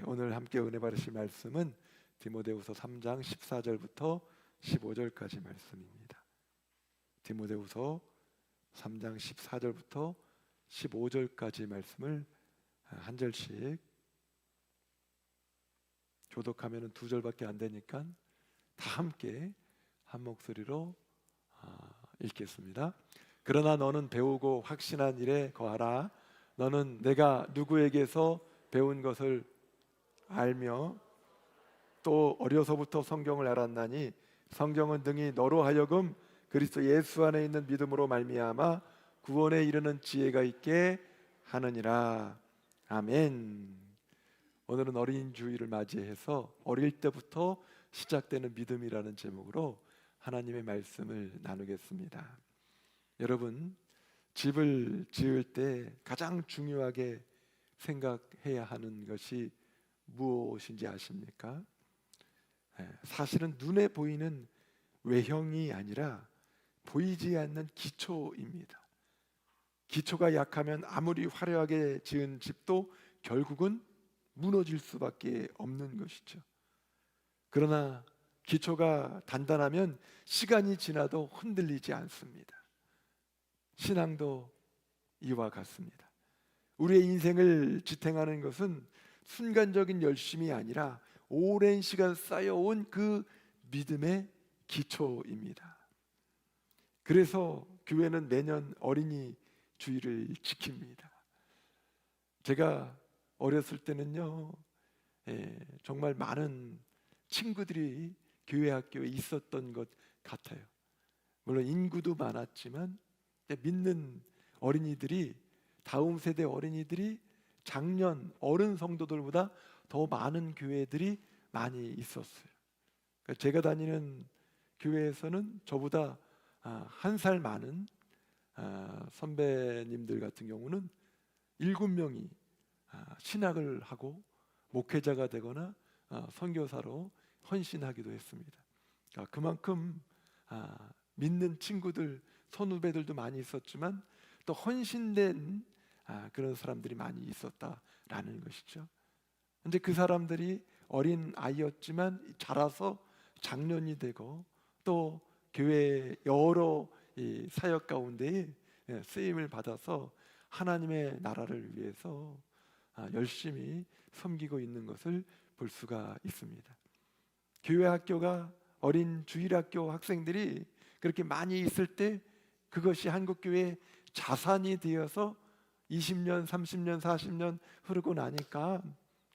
오늘 함께 은혜 받으실 말씀은 디모데후서 3장 14절부터 15절까지 말씀입니다. 디모데후서 3장 14절부터 15절까지 말씀을 한 절씩, 교독하면 두 절밖에 안 되니까 다 함께 한 목소리로 읽겠습니다. 그러나 너는 배우고 확신한 일에 거하라. 너는 내가 누구에게서 배운 것을 알며 또 어려서부터 성경을 알았나니 성경은 등이 너로 하여금 그리스도 예수 안에 있는 믿음으로 말미암아 구원에 이르는 지혜가 있게 하느니라. 아멘. 오늘은 어린 주일을 맞이해서 어릴 때부터 시작되는 믿음이라는 제목으로 하나님의 말씀을 나누겠습니다. 여러분, 집을 지을 때 가장 중요하게 생각해야 하는 것이 무엇인지 아십니까? 사실은 눈에 보이는 외형이 아니라 보이지 않는 기초입니다. 기초가 약하면 아무리 화려하게 지은 집도 결국은 무너질 수밖에 없는 것이죠. 그러나 기초가 단단하면 시간이 지나도 흔들리지 않습니다. 신앙도 이와 같습니다. 우리의 인생을 지탱하는 것은 순간적인 열심이 아니라 오랜 시간 쌓여온 그 믿음의 기초입니다. 그래서 교회는 매년 어린이 주일을 지킵니다. 제가 어렸을 때는요, 정말 많은 친구들이 교회 학교에 있었던 것 같아요. 물론 인구도 많았지만 믿는 어린이들이, 다음 세대 어린이들이 작년 어른 성도들보다 더 많은 교회들이 많이 있었어요. 그러니까 제가 다니는 교회에서는 저보다 한 살 많은 선배님들 같은 경우는 7명이 신학을 하고 목회자가 되거나 선교사로 헌신하기도 했습니다. 그만큼 믿는 친구들, 선후배들도 많이 있었지만 또 헌신된 그런 사람들이 많이 있었다라는 것이죠. 근데 그 사람들이 어린 아이였지만 자라서 장년이 되고 또 교회 여러 이 사역 가운데 쓰임을 받아서 하나님의 나라를 위해서 열심히 섬기고 있는 것을 볼 수가 있습니다. 교회 학교가, 어린 주일학교 학생들이 그렇게 많이 있을 때 그것이 한국교회의 자산이 되어서 20년, 30년, 40년 흐르고 나니까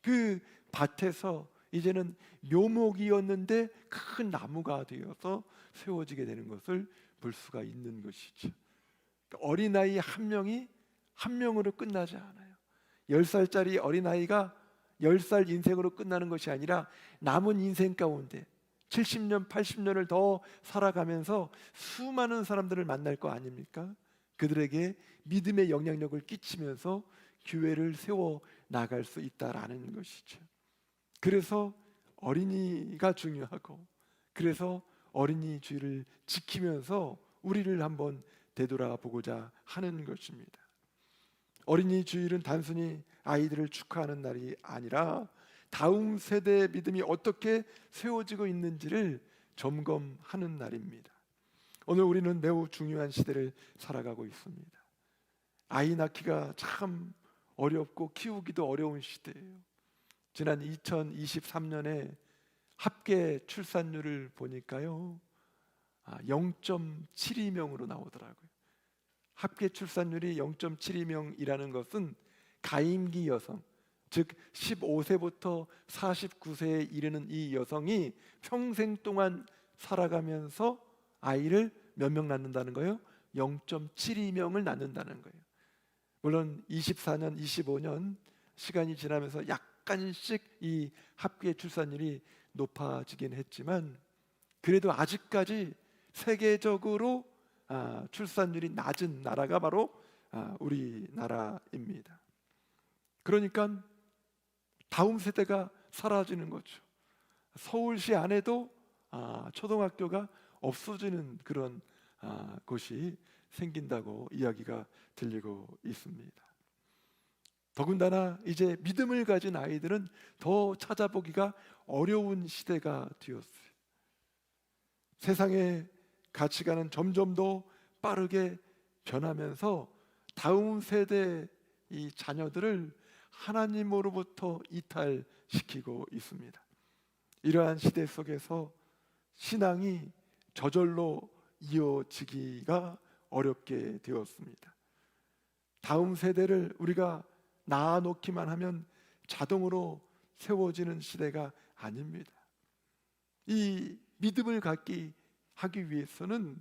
그 밭에서 이제는 묘목이었는데 큰 나무가 되어서 세워지게 되는 것을 볼 수가 있는 것이죠. 어린아이 한 명이 한 명으로 끝나지 않아요. 10살짜리 어린아이가 10살 인생으로 끝나는 것이 아니라 남은 인생 가운데 70년, 80년을 더 살아가면서 수많은 사람들을 만날 거 아닙니까? 그들에게 믿음의 영향력을 끼치면서 교회를 세워 나갈 수 있다라는 것이죠. 그래서 어린이가 중요하고, 그래서 어린이 주일을 지키면서 우리를 한번 되돌아보고자 하는 것입니다. 어린이 주일은 단순히 아이들을 축하하는 날이 아니라 다음 세대의 믿음이 어떻게 세워지고 있는지를 점검하는 날입니다. 오늘 우리는 매우 중요한 시대를 살아가고 있습니다. 아이 낳기가 참 어렵고 키우기도 어려운 시대예요. 지난 2023년에 합계 출산율을 보니까요, 0.72명으로 나오더라고요. 합계 출산율이 0.72명이라는 것은 가임기 여성, 즉 15세부터 49세에 이르는 이 여성이 평생 동안 살아가면서 아이를 몇 명 낳는다는 거예요? 0.72명을 낳는다는 거예요. 물론 24년, 25년 시간이 지나면서 약간씩 이 합계 출산율이 높아지긴 했지만 그래도 아직까지 세계적으로 출산율이 낮은 나라가 바로 우리나라입니다. 그러니까 다음 세대가 사라지는 거죠. 서울시 안에도 초등학교가 없어지는 그런 곳이 생긴다고 이야기가 들리고 있습니다. 더군다나 이제 믿음을 가진 아이들은 더 찾아보기가 어려운 시대가 되었어요. 세상의 가치관은 점점 더 빠르게 변하면서 다음 세대 이 자녀들을 하나님으로부터 이탈시키고 있습니다. 이러한 시대 속에서 신앙이 저절로 이어지기가 어렵게 되었습니다. 다음 세대를 우리가 낳아놓기만 하면 자동으로 세워지는 시대가 아닙니다. 이 믿음을 갖기 하기 위해서는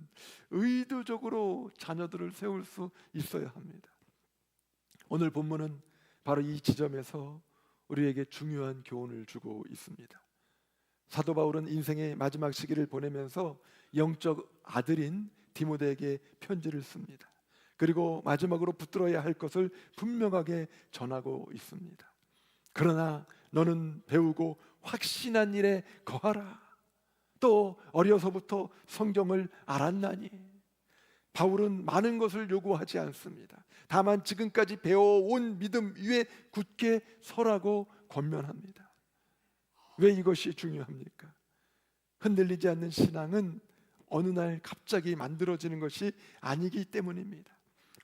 의도적으로 자녀들을 세울 수 있어야 합니다. 오늘 본문은 바로 이 지점에서 우리에게 중요한 교훈을 주고 있습니다. 사도 바울은 인생의 마지막 시기를 보내면서 영적 아들인 디모데에게 편지를 씁니다. 그리고 마지막으로 붙들어야 할 것을 분명하게 전하고 있습니다. 그러나 너는 배우고 확신한 일에 거하라. 또 어려서부터 성경을 알았나니. 바울은 많은 것을 요구하지 않습니다. 다만 지금까지 배워온 믿음 위에 굳게 서라고 권면합니다. 왜 이것이 중요합니까? 흔들리지 않는 신앙은 어느 날 갑자기 만들어지는 것이 아니기 때문입니다.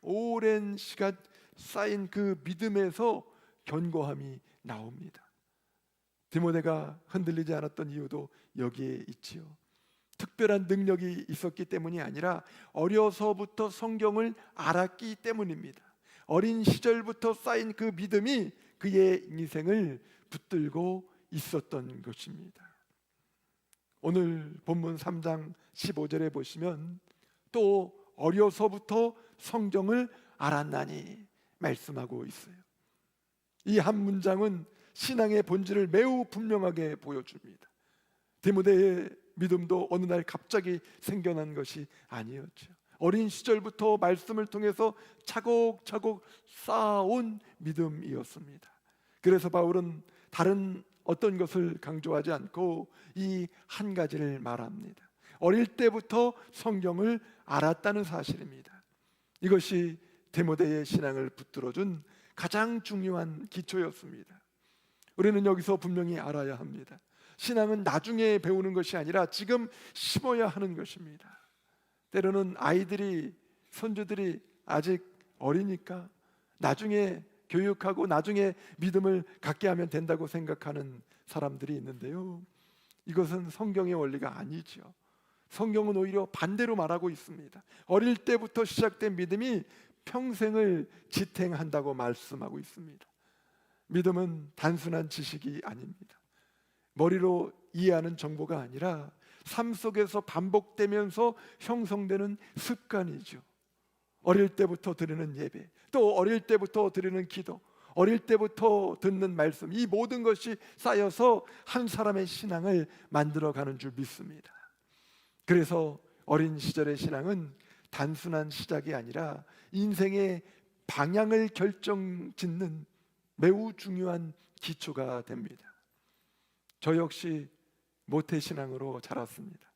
오랜 시간 쌓인 그 믿음에서 견고함이 나옵니다. 디모데가 흔들리지 않았던 이유도 여기에 있지요. 특별한 능력이 있었기 때문이 아니라 어려서부터 성경을 알았기 때문입니다. 어린 시절부터 쌓인 그 믿음이 그의 인생을 붙들고 있었던 것입니다. 오늘 본문 3장 15절에 보시면 또 어려서부터 성경을 알았나니 말씀하고 있어요. 이 한 문장은 신앙의 본질을 매우 분명하게 보여줍니다. 디모데의 믿음도 어느 날 갑자기 생겨난 것이 아니었죠. 어린 시절부터 말씀을 통해서 차곡차곡 쌓아온 믿음이었습니다. 그래서 바울은 다른 어떤 것을 강조하지 않고 이 한 가지를 말합니다. 어릴 때부터 성경을 알았다는 사실입니다. 이것이 디모데의 신앙을 붙들어준 가장 중요한 기초였습니다. 우리는 여기서 분명히 알아야 합니다. 신앙은 나중에 배우는 것이 아니라 지금 심어야 하는 것입니다. 때로는 아이들이, 손주들이 아직 어리니까 나중에 교육하고 나중에 믿음을 갖게 하면 된다고 생각하는 사람들이 있는데요, 이것은 성경의 원리가 아니죠. 성경은 오히려 반대로 말하고 있습니다. 어릴 때부터 시작된 믿음이 평생을 지탱한다고 말씀하고 있습니다. 믿음은 단순한 지식이 아닙니다. 머리로 이해하는 정보가 아니라 삶 속에서 반복되면서 형성되는 습관이죠. 어릴 때부터 드리는 예배, 또 어릴 때부터 드리는 기도, 어릴 때부터 듣는 말씀, 이 모든 것이 쌓여서 한 사람의 신앙을 만들어가는 줄 믿습니다. 그래서 어린 시절의 신앙은 단순한 시작이 아니라 인생의 방향을 결정짓는 매우 중요한 기초가 됩니다. 저 역시 모태신앙으로 자랐습니다.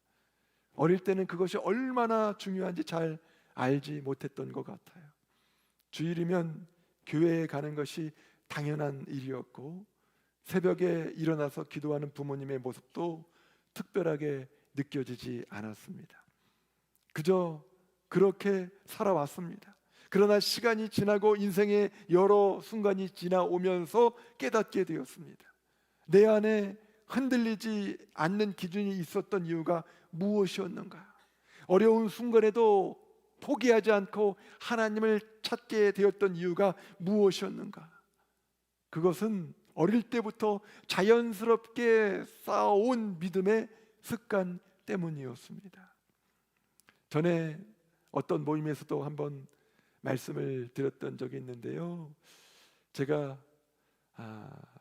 어릴 때는 그것이 얼마나 중요한지 잘 알지 못했던 것 같아요. 주일이면 교회에 가는 것이 당연한 일이었고, 새벽에 일어나서 기도하는 부모님의 모습도 특별하게 느껴지지 않았습니다. 그저 그렇게 살아왔습니다. 그러나 시간이 지나고 인생의 여러 순간이 지나오면서 깨닫게 되었습니다. 내 안에 흔들리지 않는 기준이 있었던 이유가 무엇이었는가? 어려운 순간에도 포기하지 않고 하나님을 찾게 되었던 이유가 무엇이었는가? 그것은 어릴 때부터 자연스럽게 쌓아온 믿음의 습관 때문이었습니다. 전에 어떤 모임에서도 한번 말씀을 드렸던 적이 있는데요, 제가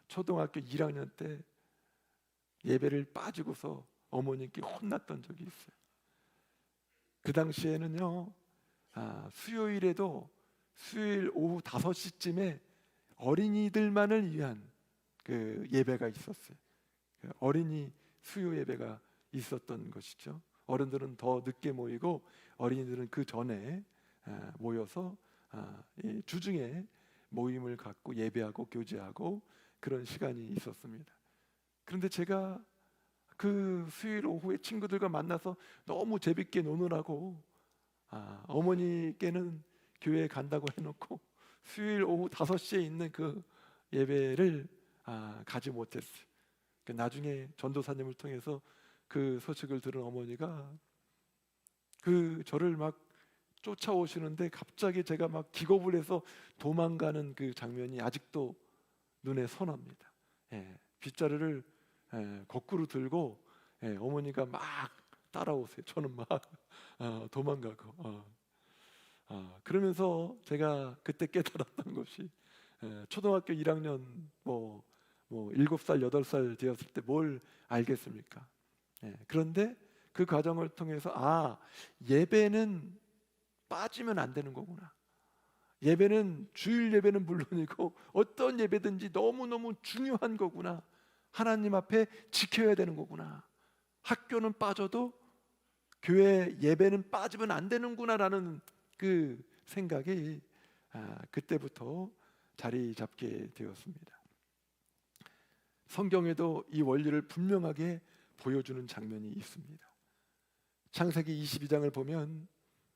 초등학교 1학년 때 예배를 빠지고서 어머니께 혼났던 적이 있어요. 그 당시에는요, 수요일에도 수요일 오후 5시쯤에 어린이들만을 위한 그 예배가 있었어요. 어린이 수요 예배가 있었던 것이죠. 어른들은 더 늦게 모이고 어린이들은 그 전에 모여서 주중에 모임을 갖고 예배하고 교제하고 그런 시간이 있었습니다. 그런데 제가 그 수요일 오후에 친구들과 만나서 너무 재밌게 노느라고 어머니께는 교회에 간다고 해놓고 수요일 오후 5시에 있는 그 예배를 가지 못했어요. 나중에 전도사님을 통해서 그 소식을 들은 어머니가 그 저를 막 쫓아오시는데 갑자기 제가 막 기겁을 해서 도망가는 그 장면이 아직도 눈에 선합니다. 빗자루를 거꾸로 들고 어머니가 막 따라오세요. 저는 막 도망가고 그러면서 제가 그때 깨달았던 것이 초등학교 1학년 뭐 7살 8살 되었을 때 뭘 알겠습니까? 그런데 그 과정을 통해서 예배는 빠지면 안 되는 거구나. 예배는 주일 예배는 물론이고 어떤 예배든지 너무너무 중요한 거구나. 하나님 앞에 지켜야 되는 거구나. 학교는 빠져도 교회 예배는 빠지면 안 되는구나라는 그 생각이 그때부터 자리 잡게 되었습니다. 성경에도 이 원리를 분명하게 보여주는 장면이 있습니다. 창세기 22장을 보면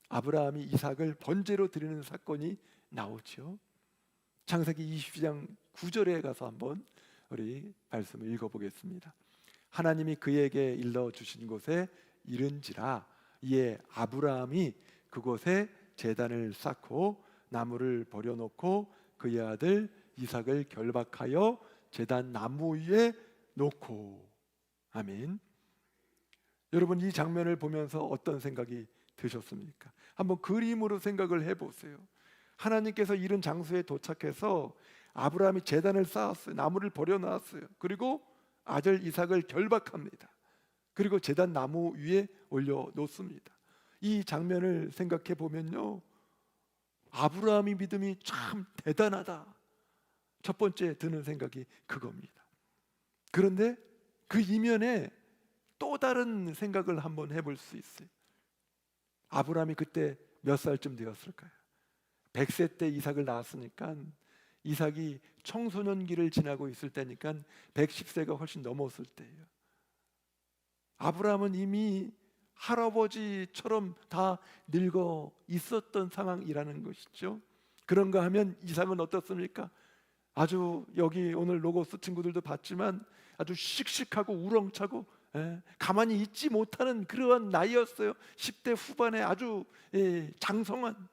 아브라함이 이삭을 번제로 드리는 사건이 나오죠. 창세기 22장 9절에 가서 한번 우리 말씀을 읽어보겠습니다. 하나님이 그에게 일러주신 곳에 이른지라 이에 아브라함이 그곳에 제단을 쌓고 나무를 버려놓고 그의 아들 이삭을 결박하여 제단 나무 위에 놓고. 아멘. 여러분, 이 장면을 보면서 어떤 생각이 드셨습니까? 한번 그림으로 생각을 해보세요. 하나님께서 이른 장소에 도착해서 아브라함이 제단을 쌓았어요. 나무를 버려놨어요. 그리고 아들 이삭을 결박합니다. 그리고 제단 나무 위에 올려놓습니다. 이 장면을 생각해 보면요, 아브라함의 믿음이 참 대단하다. 첫 번째 드는 생각이 그겁니다. 그런데 그 이면에 또 다른 생각을 한번 해볼 수 있어요. 아브라함이 그때 몇 살쯤 되었을까요? 100세 때 이삭을 낳았으니까 이삭이 청소년기를 지나고 있을 때니까 110세가 훨씬 넘었을 때예요. 아브라함은 이미 할아버지처럼 다 늙어 있었던 상황이라는 것이죠. 그런가 하면 이삭은 어떻습니까? 아주 여기 오늘 로고스 친구들도 봤지만 아주 씩씩하고 우렁차고 가만히 있지 못하는 그러한 나이였어요. 10대 후반에 아주 장성한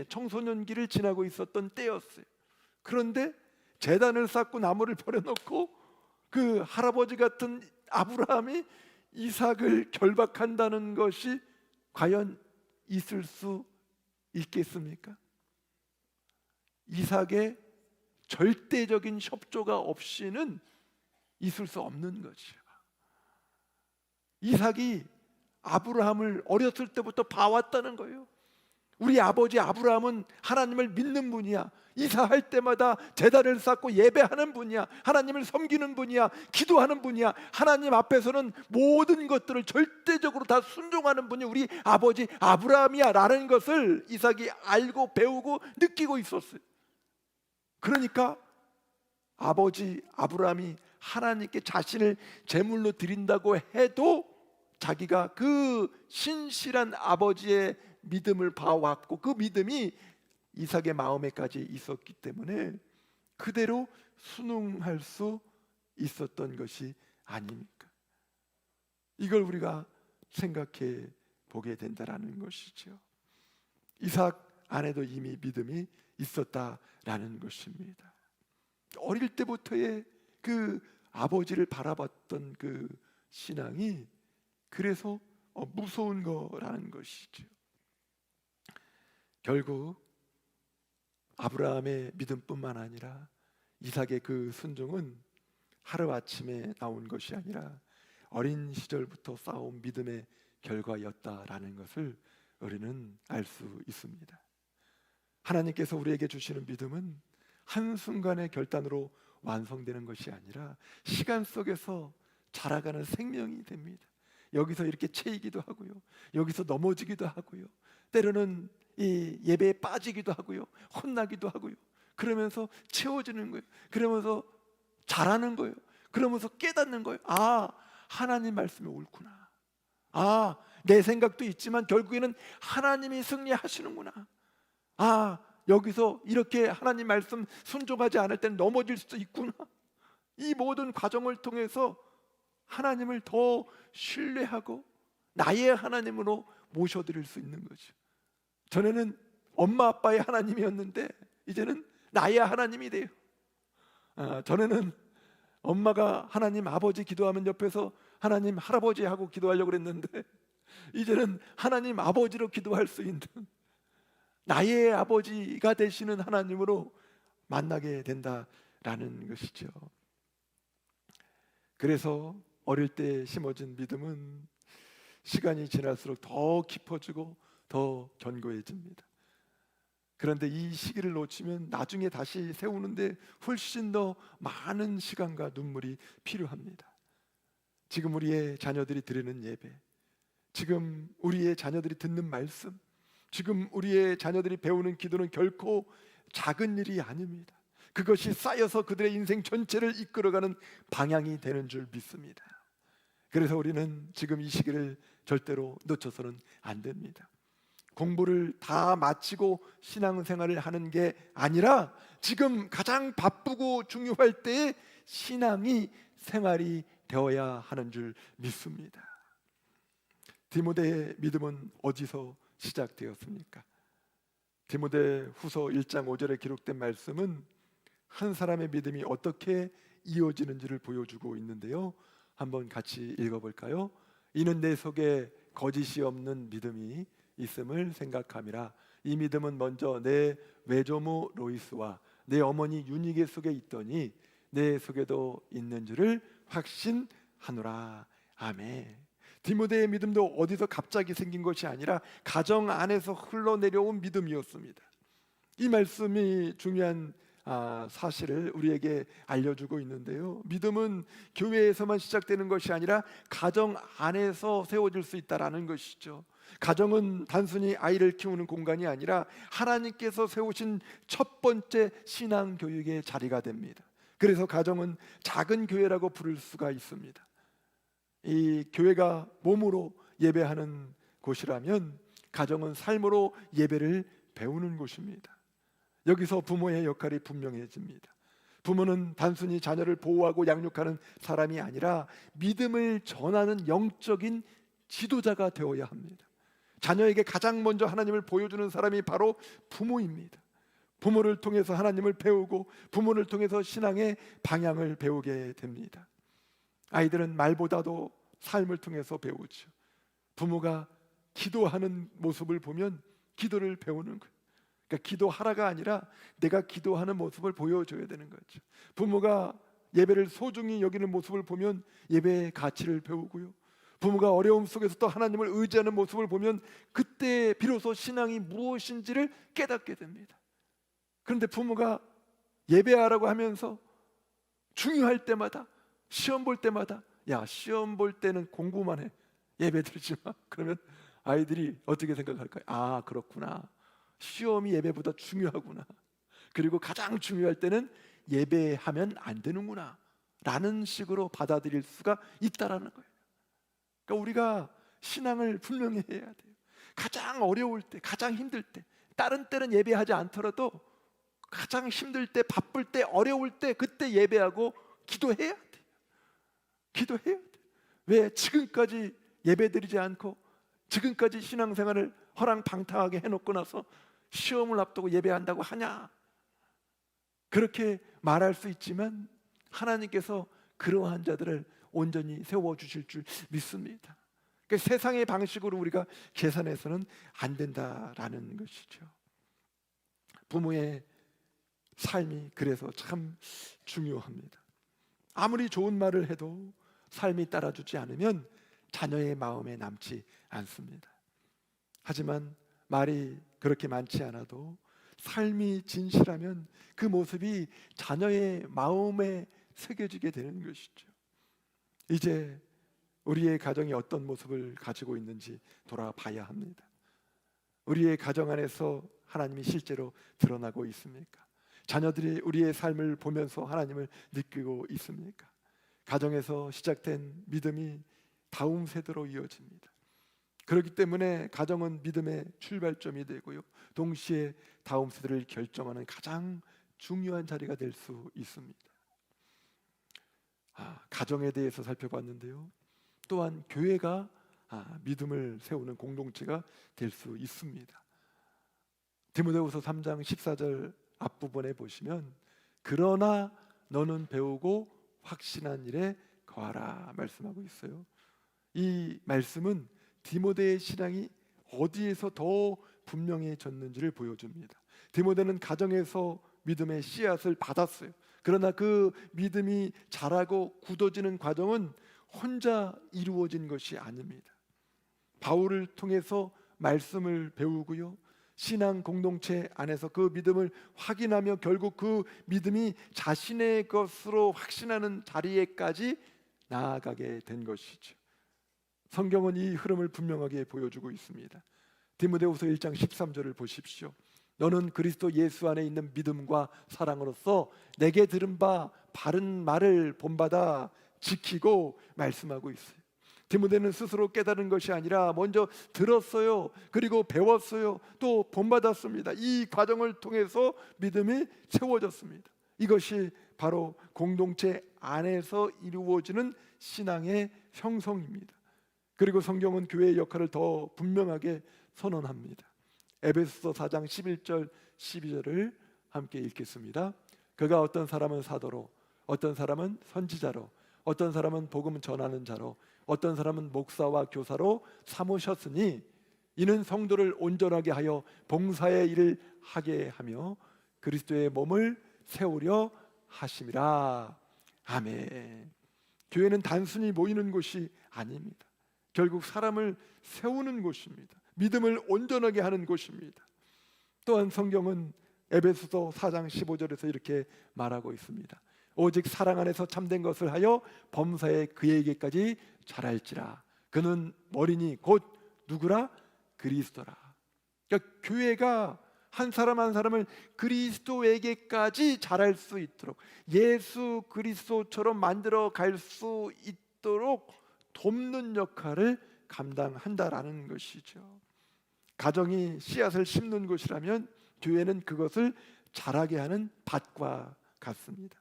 청소년기를 지나고 있었던 때였어요. 그런데 제단을 쌓고 나무를 버려놓고 그 할아버지 같은 아브라함이 이삭을 결박한다는 것이 과연 있을 수 있겠습니까? 이삭의 절대적인 협조가 없이는 있을 수 없는 것이요. 이삭이 아브라함을 어렸을 때부터 봐왔다는 거예요. 우리 아버지 아브라함은 하나님을 믿는 분이야. 이사할 때마다 제단을 쌓고 예배하는 분이야. 하나님을 섬기는 분이야. 기도하는 분이야. 하나님 앞에서는 모든 것들을 절대적으로 다 순종하는 분이 우리 아버지 아브라함이야 라는 것을 이삭이 알고 배우고 느끼고 있었어요. 그러니까 아버지 아브라함이 하나님께 자신을 제물로 드린다고 해도 자기가 그 신실한 아버지의 믿음을 봐왔고 그 믿음이 이삭의 마음에까지 있었기 때문에 그대로 순응할 수 있었던 것이 아닙니까? 이걸 우리가 생각해 보게 된다라는 것이죠. 이삭 안에도 이미 믿음이 있었다라는 것입니다. 어릴 때부터의 그 아버지를 바라봤던 그 신앙이 그래서 무서운 거라는 것이죠. 결국 아브라함의 믿음뿐만 아니라 이삭의 그 순종은 하루아침에 나온 것이 아니라 어린 시절부터 쌓아온 믿음의 결과였다라는 것을 우리는 알 수 있습니다. 하나님께서 우리에게 주시는 믿음은 한순간의 결단으로 완성되는 것이 아니라 시간 속에서 자라가는 생명이 됩니다. 여기서 이렇게 채이기도 하고요, 여기서 넘어지기도 하고요, 때로는 이 예배에 빠지기도 하고요, 혼나기도 하고요. 그러면서 채워지는 거예요. 그러면서 자라는 거예요. 그러면서 깨닫는 거예요. 아, 하나님 말씀이 옳구나. 아, 내 생각도 있지만 결국에는 하나님이 승리하시는구나. 아, 여기서 이렇게 하나님 말씀 순종하지 않을 때는 넘어질 수도 있구나. 이 모든 과정을 통해서 하나님을 더 신뢰하고 나의 하나님으로 모셔드릴 수 있는 거죠. 전에는 엄마 아빠의 하나님이었는데 이제는 나의 하나님이 돼요. 전에는 엄마가 하나님 아버지 기도하면 옆에서 하나님 할아버지 하고 기도하려고 그랬는데 이제는 하나님 아버지로 기도할 수 있는 나의 아버지가 되시는 하나님으로 만나게 된다라는 것이죠. 그래서 어릴 때 심어진 믿음은 시간이 지날수록 더 깊어지고 더 견고해집니다. 그런데 이 시기를 놓치면 나중에 다시 세우는데 훨씬 더 많은 시간과 눈물이 필요합니다. 지금 우리의 자녀들이 드리는 예배, 지금 우리의 자녀들이 듣는 말씀, 지금 우리의 자녀들이 배우는 기도는 결코 작은 일이 아닙니다. 그것이 쌓여서 그들의 인생 전체를 이끌어가는 방향이 되는 줄 믿습니다. 그래서 우리는 지금 이 시기를 절대로 놓쳐서는 안 됩니다. 공부를 다 마치고 신앙생활을 하는 게 아니라 지금 가장 바쁘고 중요할 때에 신앙이 생활이 되어야 하는 줄 믿습니다. 디모데의 믿음은 어디서 시작되었습니까? 디모데 후서 1장 5절에 기록된 말씀은 한 사람의 믿음이 어떻게 이어지는지를 보여주고 있는데요, 한번 같이 읽어볼까요? 이는 내 속에 거짓이 없는 믿음이 있음을 생각함이라. 이 믿음은 먼저 내 외조모 로이스와 내 어머니 유니게 속에 있더니 내 속에도 있는 줄을 확신하노라. 아멘. 디모데의 믿음도 어디서 갑자기 생긴 것이 아니라 가정 안에서 흘러내려온 믿음이었습니다. 이 말씀이 중요한 사실을 우리에게 알려주고 있는데요, 믿음은 교회에서만 시작되는 것이 아니라 가정 안에서 세워질 수 있다라는 것이죠. 가정은 단순히 아이를 키우는 공간이 아니라 하나님께서 세우신 첫 번째 신앙 교육의 자리가 됩니다. 그래서 가정은 작은 교회라고 부를 수가 있습니다. 이 교회가 몸으로 예배하는 곳이라면 가정은 삶으로 예배를 배우는 곳입니다. 여기서 부모의 역할이 분명해집니다. 부모는 단순히 자녀를 보호하고 양육하는 사람이 아니라 믿음을 전하는 영적인 지도자가 되어야 합니다. 자녀에게 가장 먼저 하나님을 보여주는 사람이 바로 부모입니다. 부모를 통해서 하나님을 배우고 부모를 통해서 신앙의 방향을 배우게 됩니다. 아이들은 말보다도 삶을 통해서 배우죠. 부모가 기도하는 모습을 보면 기도를 배우는 거예요. 그러니까 기도하라가 아니라 내가 기도하는 모습을 보여줘야 되는 거죠. 부모가 예배를 소중히 여기는 모습을 보면 예배의 가치를 배우고요, 부모가 어려움 속에서 또 하나님을 의지하는 모습을 보면 그때 비로소 신앙이 무엇인지를 깨닫게 됩니다. 그런데 부모가 예배하라고 하면서 중요할 때마다, 시험 볼 때마다 야, 시험 볼 때는 공부만 해, 예배 드리지 마, 그러면 아이들이 어떻게 생각할까요? 아, 그렇구나, 시험이 예배보다 중요하구나, 그리고 가장 중요할 때는 예배하면 안 되는구나 라는 식으로 받아들일 수가 있다라는 거예요. 그러니까 우리가 신앙을 분명히 해야 돼요. 가장 어려울 때, 가장 힘들 때, 다른 때는 예배하지 않더라도 가장 힘들 때, 바쁠 때, 어려울 때 그때 예배하고 기도해야 돼요. 기도해야 돼요. 왜 지금까지 예배드리지 않고 지금까지 신앙생활을 허랑방탕하게 해놓고 나서 시험을 앞두고 예배한다고 하냐? 그렇게 말할 수 있지만 하나님께서 그러한 자들을 온전히 세워주실 줄 믿습니다. 그러니까 세상의 방식으로 우리가 계산해서는 안 된다라는 것이죠. 부모의 삶이 그래서 참 중요합니다. 아무리 좋은 말을 해도 삶이 따라주지 않으면 자녀의 마음에 남지 않습니다. 하지만 말이 그렇게 많지 않아도 삶이 진실하면 그 모습이 자녀의 마음에 새겨지게 되는 것이죠. 이제 우리의 가정이 어떤 모습을 가지고 있는지 돌아봐야 합니다. 우리의 가정 안에서 하나님이 실제로 드러나고 있습니까? 자녀들이 우리의 삶을 보면서 하나님을 느끼고 있습니까? 가정에서 시작된 믿음이 다음 세대로 이어집니다. 그렇기 때문에 가정은 믿음의 출발점이 되고요, 동시에 다음 세대를 결정하는 가장 중요한 자리가 될 수 있습니다. 가정에 대해서 살펴봤는데요, 또한 교회가 믿음을 세우는 공동체가 될 수 있습니다. 디모데후서 3장 14절 앞부분에 보시면 그러나 너는 배우고 확신한 일에 거하라 말씀하고 있어요. 이 말씀은 디모데의 신앙이 어디에서 더 분명해졌는지를 보여줍니다. 디모데는 가정에서 믿음의 씨앗을 받았어요. 그러나 그 믿음이 자라고 굳어지는 과정은 혼자 이루어진 것이 아닙니다. 바울을 통해서 말씀을 배우고요, 신앙 공동체 안에서 그 믿음을 확인하며 결국 그 믿음이 자신의 것으로 확신하는 자리에까지 나아가게 된 것이죠. 성경은 이 흐름을 분명하게 보여주고 있습니다. 디모데후서 1장 13절을 보십시오. 너는 그리스도 예수 안에 있는 믿음과 사랑으로서 내게 들은 바 바른 말을 본받아 지키고 말씀하고 있어요. 디모데는 스스로 깨달은 것이 아니라 먼저 들었어요. 그리고 배웠어요. 또 본받았습니다. 이 과정을 통해서 믿음이 세워졌습니다. 이것이 바로 공동체 안에서 이루어지는 신앙의 형성입니다. 그리고 성경은 교회의 역할을 더 분명하게 선언합니다. 에베소서 4장 11절 12절을 함께 읽겠습니다. 그가 어떤 사람은 사도로, 어떤 사람은 선지자로, 어떤 사람은 복음 전하는 자로, 어떤 사람은 목사와 교사로 삼으셨으니 이는 성도를 온전하게 하여 봉사의 일을 하게 하며 그리스도의 몸을 세우려 하심이라. 아멘. 교회는 단순히 모이는 곳이 아닙니다. 결국 사람을 세우는 곳입니다. 믿음을 온전하게 하는 곳입니다. 또한 성경은 에베소서 4장 15절에서 이렇게 말하고 있습니다. 오직 사랑 안에서 참된 것을 하여 범사에 그에게까지 자랄지라. 그는 머리니 곧 누구라? 그리스도라. 그러니까 교회가 한 사람 한 사람을 그리스도에게까지 자랄 수 있도록, 예수 그리스도처럼 만들어 갈 수 있도록 돕는 역할을 감당한다라는 것이죠. 가정이 씨앗을 심는 곳이라면 교회는 그것을 자라게 하는 밭과 같습니다.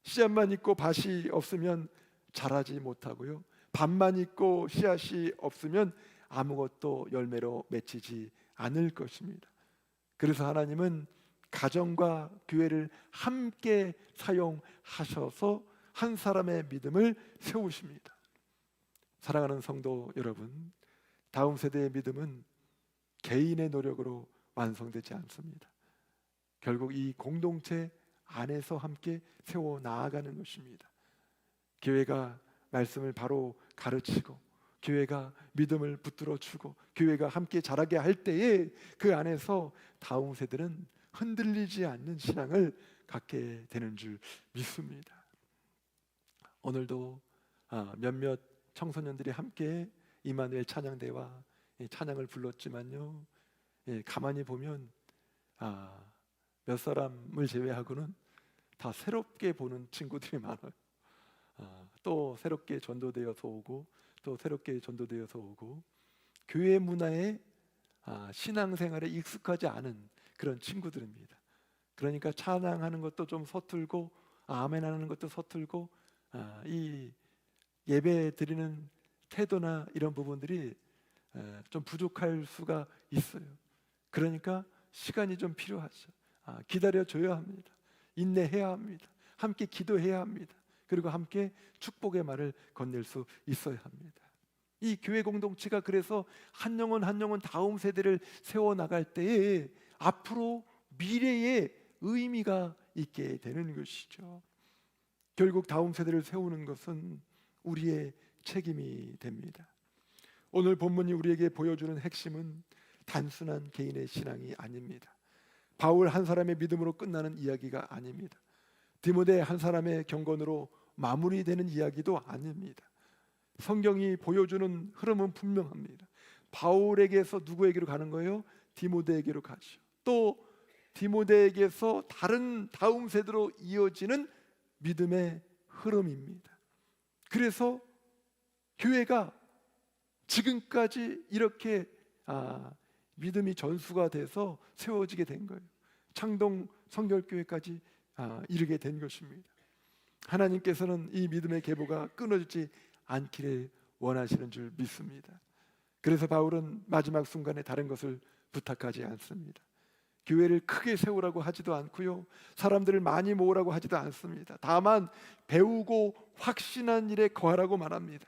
씨앗만 있고 밭이 없으면 자라지 못하고요, 밭만 있고 씨앗이 없으면 아무것도 열매로 맺히지 않을 것입니다. 그래서 하나님은 가정과 교회를 함께 사용하셔서 한 사람의 믿음을 세우십니다. 사랑하는 성도 여러분, 다음 세대의 믿음은 개인의 노력으로 완성되지 않습니다. 결국 이 공동체 안에서 함께 세워 나아가는 것입니다. 교회가 말씀을 바로 가르치고, 교회가 믿음을 붙들어 주고, 교회가 함께 자라게 할 때에 그 안에서 다음 세대는 흔들리지 않는 신앙을 갖게 되는 줄 믿습니다. 오늘도 몇몇 청소년들이 함께 이마누엘 찬양대와 찬양을 불렀지만요, 가만히 보면 몇 사람을 제외하고는 다 새롭게 보는 친구들이 많아요. 또 새롭게 전도되어서 오고, 또 새롭게 전도되어서 오고, 교회 문화에 신앙생활에 익숙하지 않은 그런 친구들입니다. 그러니까 찬양하는 것도 좀 서툴고, 아멘하는 것도 서툴고, 이 예배 드리는 태도나 이런 부분들이 좀 부족할 수가 있어요. 그러니까 시간이 좀 필요하죠. 기다려줘야 합니다. 인내해야 합니다. 함께 기도해야 합니다. 그리고 함께 축복의 말을 건넬 수 있어야 합니다. 이 교회 공동체가 그래서 한 영혼 한 영혼 다음 세대를 세워나갈 때에 앞으로 미래에 의미가 있게 되는 것이죠. 결국 다음 세대를 세우는 것은 우리의 책임이 됩니다. 오늘 본문이 우리에게 보여주는 핵심은 단순한 개인의 신앙이 아닙니다. 바울 한 사람의 믿음으로 끝나는 이야기가 아닙니다. 디모데 한 사람의 경건으로 마무리되는 이야기도 아닙니다. 성경이 보여주는 흐름은 분명합니다. 바울에게서 누구에게로 가는 거예요? 디모데에게로 가죠. 또 디모데에게서 다른 다음 세대로 이어지는 믿음의 흐름입니다. 그래서 교회가 지금까지 이렇게 믿음이 전수가 돼서 세워지게 된 거예요. 창동 성결교회까지 이르게 된 것입니다. 하나님께서는 이 믿음의 계보가 끊어지지 않기를 원하시는 줄 믿습니다. 그래서 바울은 마지막 순간에 다른 것을 부탁하지 않습니다. 교회를 크게 세우라고 하지도 않고요, 사람들을 많이 모으라고 하지도 않습니다. 다만 배우고 확신한 일에 거하라고 말합니다.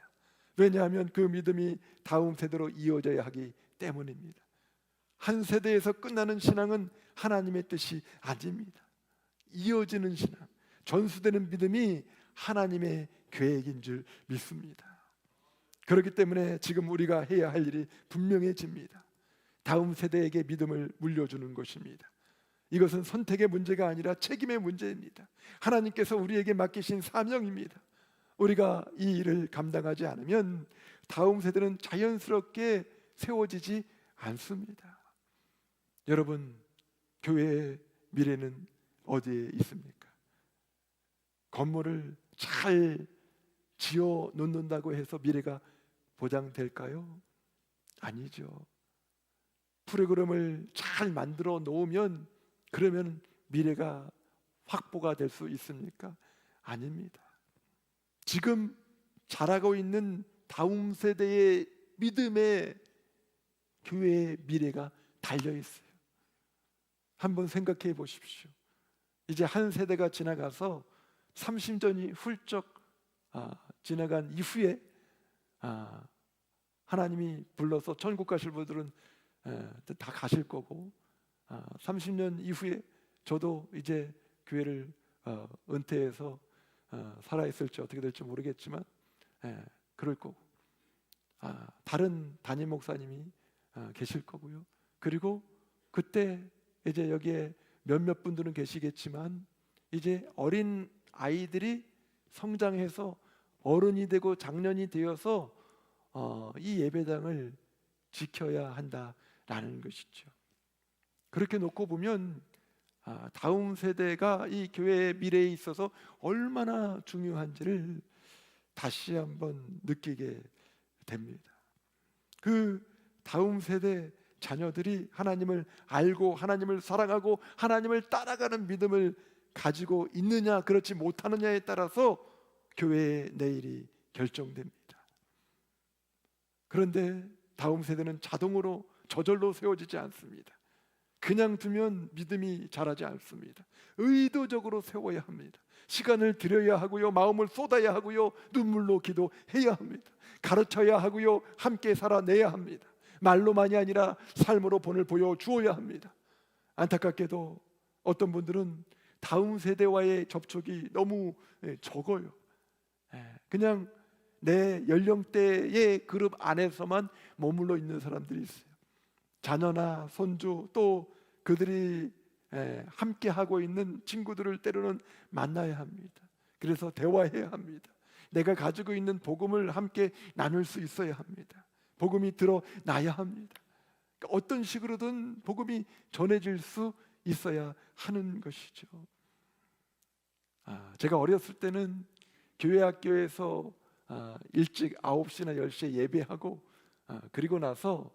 왜냐하면 그 믿음이 다음 세대로 이어져야 하기 때문입니다. 한 세대에서 끝나는 신앙은 하나님의 뜻이 아닙니다. 이어지는 신앙, 전수되는 믿음이 하나님의 계획인 줄 믿습니다. 그렇기 때문에 지금 우리가 해야 할 일이 분명해집니다. 다음 세대에게 믿음을 물려주는 것입니다. 이것은 선택의 문제가 아니라 책임의 문제입니다. 하나님께서 우리에게 맡기신 사명입니다. 우리가 이 일을 감당하지 않으면 다음 세대는 자연스럽게 세워지지 않습니다. 여러분, 교회의 미래는 어디에 있습니까? 건물을 잘 지어 놓는다고 해서 미래가 보장될까요? 아니죠. 프로그램을 잘 만들어 놓으면 그러면 미래가 확보가 될 수 있습니까? 아닙니다. 지금 자라고 있는 다음 세대의 믿음에 교회의 미래가 달려 있어요. 한번 생각해 보십시오. 이제 한 세대가 지나가서 30년이 훌쩍 지나간 이후에 하나님이 불러서 천국 가실 분들은 다 가실 거고, 30년 이후에 저도 이제 교회를 은퇴해서 살아있을지 어떻게 될지 모르겠지만 그럴 거고, 다른 담임 목사님이 계실 거고요. 그리고 그때 이제 여기에 몇몇 분들은 계시겠지만 이제 어린 아이들이 성장해서 어른이 되고 장년이 되어서 이 예배당을 지켜야 한다라는 것이죠. 그렇게 놓고 보면 다음 세대가 이 교회의 미래에 있어서 얼마나 중요한지를 다시 한번 느끼게 됩니다. 그 다음 세대 자녀들이 하나님을 알고 하나님을 사랑하고 하나님을 따라가는 믿음을 가지고 있느냐 그렇지 못하느냐에 따라서 교회의 내일이 결정됩니다. 그런데 다음 세대는 자동으로 저절로 세워지지 않습니다. 그냥 두면 믿음이 자라지 않습니다. 의도적으로 세워야 합니다. 시간을 들여야 하고요, 마음을 쏟아야 하고요, 눈물로 기도해야 합니다. 가르쳐야 하고요, 함께 살아내야 합니다. 말로만이 아니라 삶으로 본을 보여주어야 합니다. 안타깝게도 어떤 분들은 다음 세대와의 접촉이 너무 적어요. 그냥 내 연령대의 그룹 안에서만 머물러 있는 사람들이 있어요. 자녀나 손주 또 그들이 함께 하고 있는 친구들을 때로는 만나야 합니다. 그래서 대화해야 합니다. 내가 가지고 있는 복음을 함께 나눌 수 있어야 합니다. 복음이 드러나야 합니다. 그러니까 어떤 식으로든 복음이 전해질 수 있어야 하는 것이죠. 제가 어렸을 때는 교회 학교에서 일찍 9시나 10시에 예배하고 그리고 나서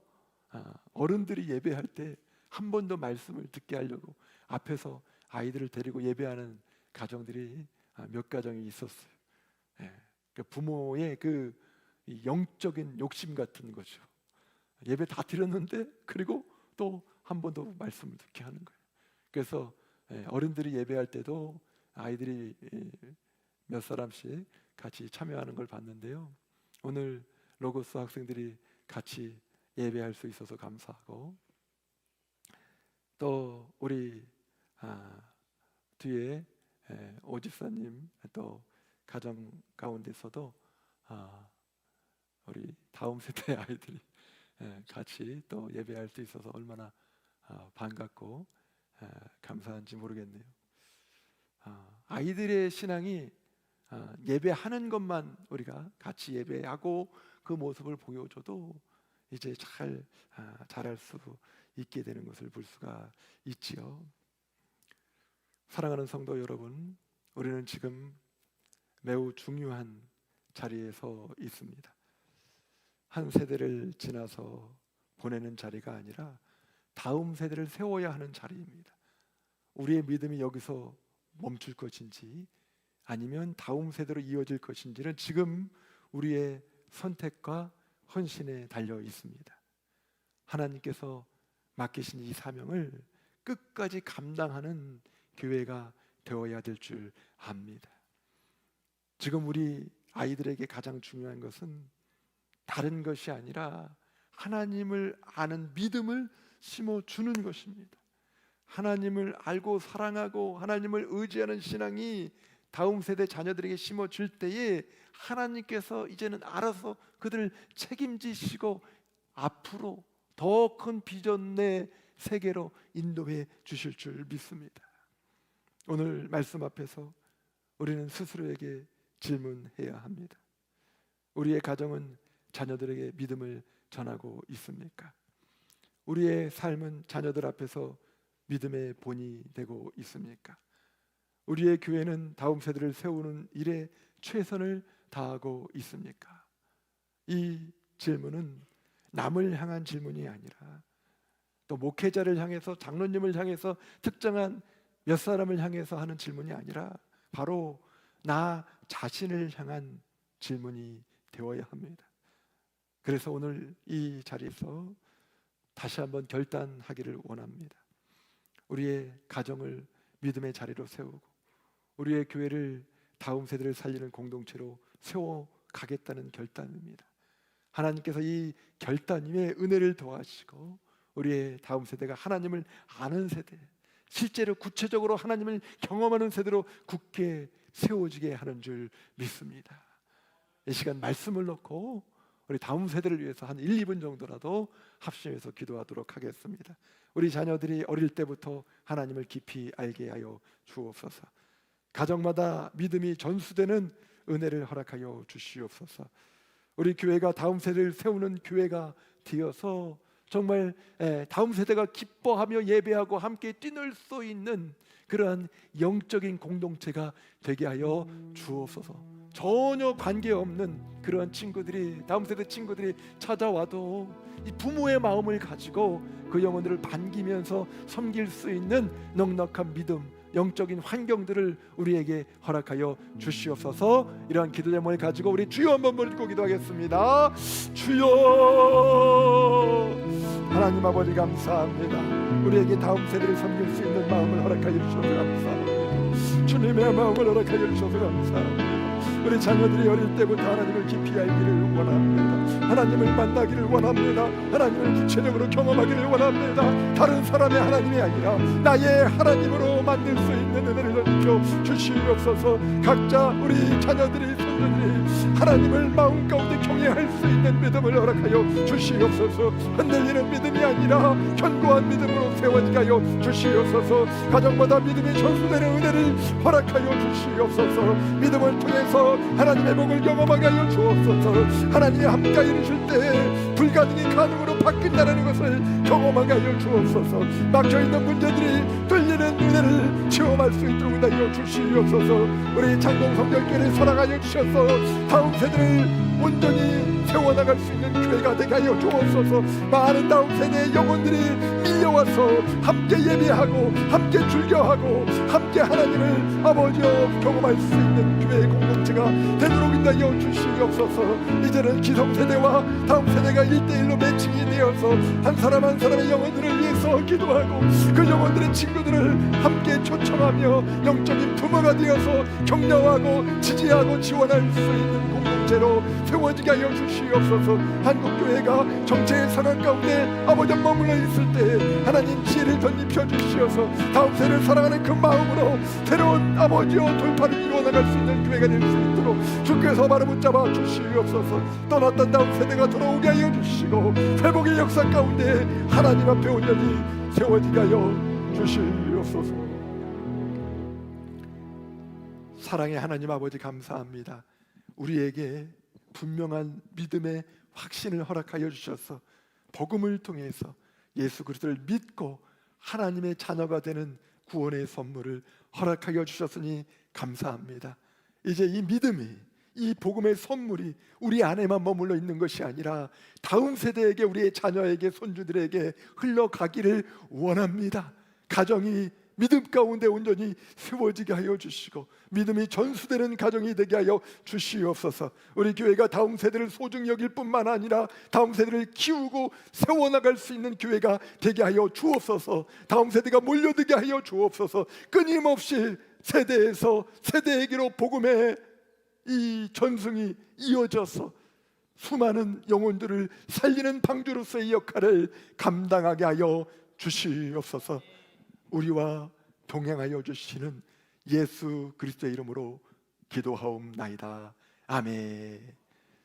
어른들이 예배할 때 한 번 더 말씀을 듣게 하려고 앞에서 아이들을 데리고 예배하는 가정들이 몇 가정이 있었어요. 그러니까 부모의 그 영적인 욕심 같은 거죠. 예배 다 드렸는데 그리고 또 한 번 더 말씀을 듣게 하는 거예요. 그래서 어른들이 예배할 때도 아이들이 몇 사람씩 같이 참여하는 걸 봤는데요. 오늘 로고스 학생들이 같이 예배할 수 있어서 감사하고, 또 우리 뒤에 오집사님 또 가정 가운데서도 우리 다음 세대 아이들이 같이 또 예배할 수 있어서 얼마나 반갑고 감사한지 모르겠네요. 아이들의 신앙이 예배하는 것만 우리가 같이 예배하고 그 모습을 보여줘도 이제 잘 자랄 수 있게 되는 것을 볼 수가 있지요. 사랑하는 성도 여러분, 우리는 지금 매우 중요한 자리에 서 있습니다. 한 세대를 지나서 보내는 자리가 아니라 다음 세대를 세워야 하는 자리입니다. 우리의 믿음이 여기서 멈출 것인지 아니면 다음 세대로 이어질 것인지는 지금 우리의 선택과 헌신에 달려 있습니다. 하나님께서 맡기신 이 사명을 끝까지 감당하는 교회가 되어야 될 줄 압니다. 지금 우리 아이들에게 가장 중요한 것은 다른 것이 아니라 하나님을 아는 믿음을 심어주는 것입니다. 하나님을 알고 사랑하고 하나님을 의지하는 신앙이 다음 세대 자녀들에게 심어질 때에 하나님께서 이제는 알아서 그들을 책임지시고 앞으로 더 큰 비전의 세계로 인도해 주실 줄 믿습니다. 오늘 말씀 앞에서 우리는 스스로에게 질문해야 합니다. 우리의 가정은 자녀들에게 믿음을 전하고 있습니까? 우리의 삶은 자녀들 앞에서 믿음의 본이 되고 있습니까? 우리의 교회는 다음 세대를 세우는 일에 최선을 다하고 있습니까? 이 질문은 남을 향한 질문이 아니라 또 목회자를 향해서, 장로님을 향해서, 특정한 몇 사람을 향해서 하는 질문이 아니라 바로 나 자신을 향한 질문이 되어야 합니다. 그래서 오늘 이 자리에서 다시 한번 결단하기를 원합니다. 우리의 가정을 믿음의 자리로 세우고 우리의 교회를 다음 세대를 살리는 공동체로 세워가겠다는 결단입니다. 하나님께서 이 결단 위에 은혜를 더하시고 우리의 다음 세대가 하나님을 아는 세대, 실제로 구체적으로 하나님을 경험하는 세대로 굳게 세워지게 하는 줄 믿습니다. 이 시간 말씀을 놓고 우리 다음 세대를 위해서 한 1, 2분 정도라도 합심해서 기도하도록 하겠습니다. 우리 자녀들이 어릴 때부터 하나님을 깊이 알게 하여 주옵소서. 가정마다 믿음이 전수되는 은혜를 허락하여 주시옵소서. 우리 교회가 다음 세대를 세우는 교회가 되어서 정말 다음 세대가 기뻐하며 예배하고 함께 뛰놀 수 있는 그러한 영적인 공동체가 되게 하여 주옵소서. 전혀 관계없는 그러한 친구들이, 다음 세대 친구들이 찾아와도 이 부모의 마음을 가지고 그 영혼들을 반기면서 섬길 수 있는 넉넉한 믿음, 영적인 환경들을 우리에게 허락하여 주시옵소서. 이러한 기도 제목을 가지고 우리 주여 한번 부르고 기도하겠습니다. 주여, 하나님 아버지 감사합니다. 우리에게 다음 세대를 섬길 수 있는 마음을 허락하여 주셔서 감사합니다. 주님의 마음을 허락하여 주셔서 감사합니다. 우리 자녀들이 어릴 때부터 하나님을 깊이 알기를 원합니다. 하나님을 만나기를 원합니다. 하나님을 구체적으로 경험하기를 원합니다. 다른 사람의 하나님이 아니라 나의 하나님으로 만들 수 있는 은혜를 던져 주시옵소서. 각자 우리 자녀들이, 손주들이 하나님을 마음 가운데 경외할 수 있는 믿음을 허락하여 주시옵소서. 흔들리는 믿음이 아니라 견고한 믿음으로 세워지게 하여 주시옵소서. 가정마다 믿음이 전수되는 은혜를 허락하여 주시옵소서. 믿음을 통해서 하나님의 복을 경험하게 하여 주옵소서. 하나님이 함께 이루실 때 불가능이 가능으로 바뀐다는 것을 경험하게 하여 주옵소서. 막혀있는 문제들이 뚫리는 은혜를 체험할 수 있도록 하여 주시옵소서. 우리 장동 성결교회를 사랑하여 주셔서 다음 세대를 온전히 세워나갈 수 있는 교회가 되게 하여 주옵소서. 많은 다음 세대의 영혼들이 밀려와서 함께 예배하고 함께 즐겨하고 함께 하나님을 아버지여 경험할 수 있는 교회의 공동체가 되도록 인하여 주시옵소서. 이제는 기성세대와 다음 세대가 1대1로 매칭이 되어서 한 사람 한 사람의 영혼들을 위해서 기도하고 그 영혼들의 친구들을 함께 초청하며 영적인 부모가 되어서 격려하고 지지하고 지원할 수 있는 공동체로 세워지게 하여 주시옵소서. 한국교회가 정체의 상황 가운데 아버지 머물러 있을 때 하나님 지혜를 덧입혀 주시어서 다음 세대를 사랑하는 그 마음으로 새로운 아버지여 돌파를 이루어나갈 수 있는 교회가 될 수 있도록 주께서 바로 붙잡아 주시옵소서. 떠났던 다음 세대가 돌아오게 하여 주시고 회복의 역사 가운데 하나님 앞에 온전히 세워지게 하여 주시옵소서. 사랑의 하나님 아버지 감사합니다. 우리에게 분명한 믿음의 확신을 허락하여 주셔서 복음을 통해서 예수 그리스도를 믿고 하나님의 자녀가 되는 구원의 선물을 허락하여 주셨으니 감사합니다. 이제 이 믿음이, 이 복음의 선물이 우리 안에만 머물러 있는 것이 아니라 다음 세대에게, 우리의 자녀에게, 손주들에게 흘러가기를 원합니다. 가정이 믿음 가운데 온전히 세워지게 하여 주시고 믿음이 전수되는 가정이 되게 하여 주시옵소서. 우리 교회가 다음 세대를 소중히 여길 뿐만 아니라 다음 세대를 키우고 세워나갈 수 있는 교회가 되게 하여 주옵소서. 다음 세대가 몰려들게 하여 주옵소서. 끊임없이 세대에서 세대에게로 복음의 이 전승이 이어져서 수많은 영혼들을 살리는 방주로서의 역할을 감당하게 하여 주시옵소서. 우리와 동행하여 주시는 예수 그리스도의 이름으로 기도하옵나이다. 아멘.